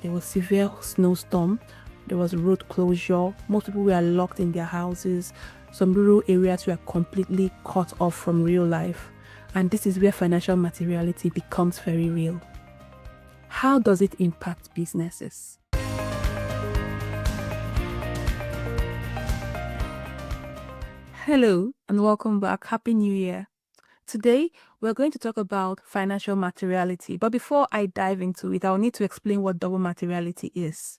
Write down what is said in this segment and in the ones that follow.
There was severe snowstorm. There was road closure. Most people were locked in their houses. Some rural areas were completely cut off from real life. And this is where financial materiality becomes very real. How does it impact businesses? Hello and welcome back. Happy New Year. Today, we're going to talk about financial materiality. But before I dive into it, I'll need to explain what double materiality is.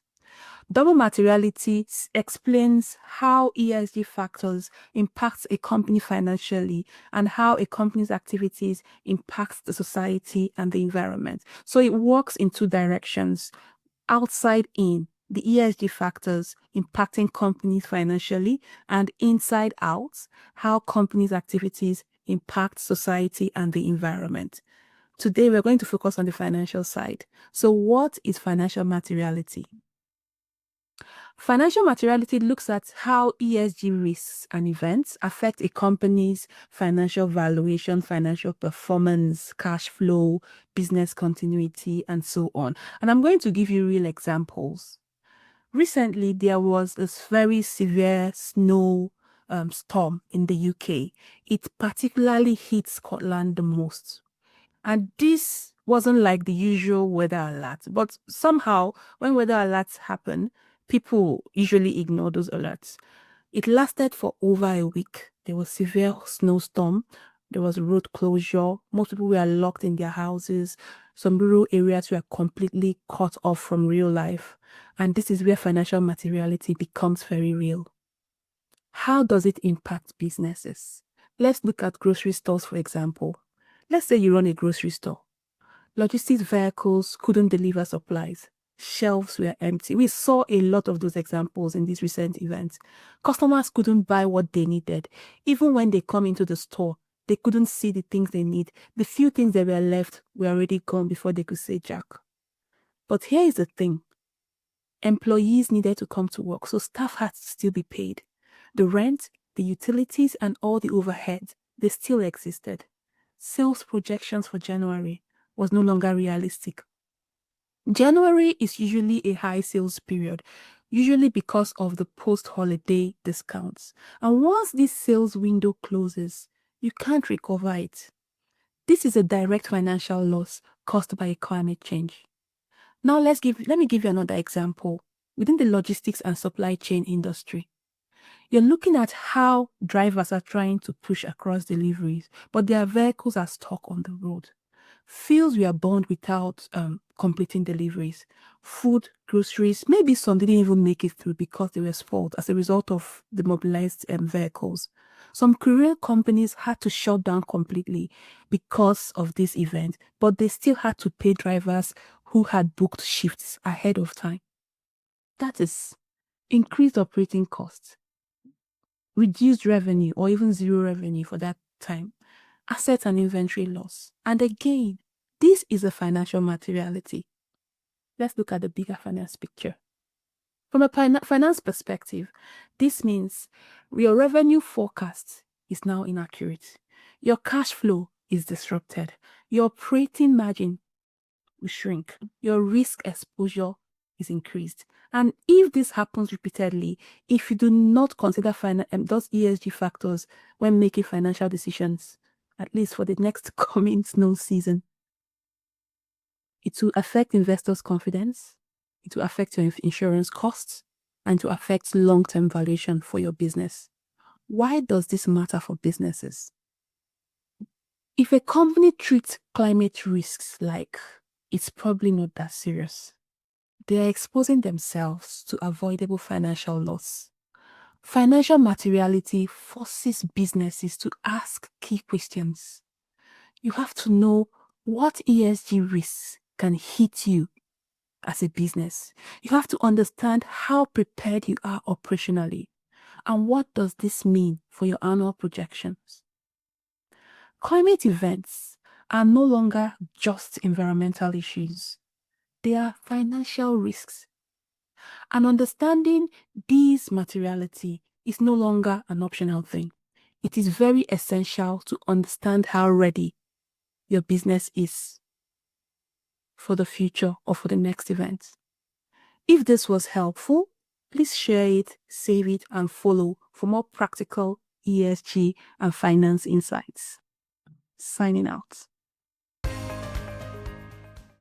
Double materiality explains how ESG factors impact a company financially and how a company's activities impact the society and the environment. So it works in two directions. Outside in, the ESG factors impacting companies financially, and inside out, how companies' activities impact society and the environment. Today, we're going to focus on the financial side. So what is financial materiality? Financial materiality looks at how ESG risks and events affect a company's financial valuation, financial performance, cash flow, business continuity, and so on. And I'm going to give you real examples. Recently, there was this very severe snow storm in the UK. It particularly hit Scotland the most. And this wasn't like the usual weather alert, but somehow when weather alerts happen, people usually ignore those alerts. It lasted for over a week. There was severe snowstorm. There was road closure. Most people were locked in their houses. Some rural areas were completely cut off from real life. And this is where financial materiality becomes very real. How does it impact businesses? Let's look at grocery stores, for example. Let's say you run a grocery store. Logistics vehicles couldn't deliver supplies. Shelves were empty. We saw a lot of those examples in these recent events. Customers couldn't buy what they needed. Even when they come into the store, they couldn't see the things they need. The few things that were left were already gone before they could say jack. But here is the thing. Employees needed to come to work, so staff had to still be paid. The rent, the utilities, and all the overhead, they still existed. Sales projections for January was no longer realistic. January is usually a high sales period, usually because of the post-holiday discounts. And once this sales window closes, you can't recover it. This is a direct financial loss caused by climate change. Now let me give you another example. Within the logistics and supply chain industry, you're looking at how drivers are trying to push across deliveries, but their vehicles are stuck on the road. Fields were burned without completing deliveries. Food, groceries, maybe some didn't even make it through because they were spoiled as a result of the mobilized vehicles. Some courier companies had to shut down completely because of this event, but they still had to pay drivers who had booked shifts ahead of time. That is increased operating costs, reduced revenue, or even zero revenue for that time, asset and inventory loss. And again, this is a financial materiality. Let's look at the bigger finance picture. From a finance perspective, this means your revenue forecast is now inaccurate. Your cash flow is disrupted. Your operating margin will shrink. Your risk exposure is increased. And if this happens repeatedly, if you do not consider those ESG factors when making financial decisions, at least for the next coming snow season, it will affect investors' confidence, it will affect your insurance costs, and to affect long-term valuation for your business. Why does this matter for businesses? If a company treats climate risks like it's probably not that serious, they are exposing themselves to avoidable financial loss. Financial materiality forces businesses to ask key questions. You have to know what ESG risks can hit you as a business. You have to understand how prepared you are operationally. And what does this mean for your annual projections? Climate events are no longer just environmental issues. They are financial risks. And understanding these materiality is no longer an optional thing. It is very essential to understand how ready your business is for the future or for the next event. If this was helpful, please share it, save it, and follow for more practical ESG and finance insights. Signing out.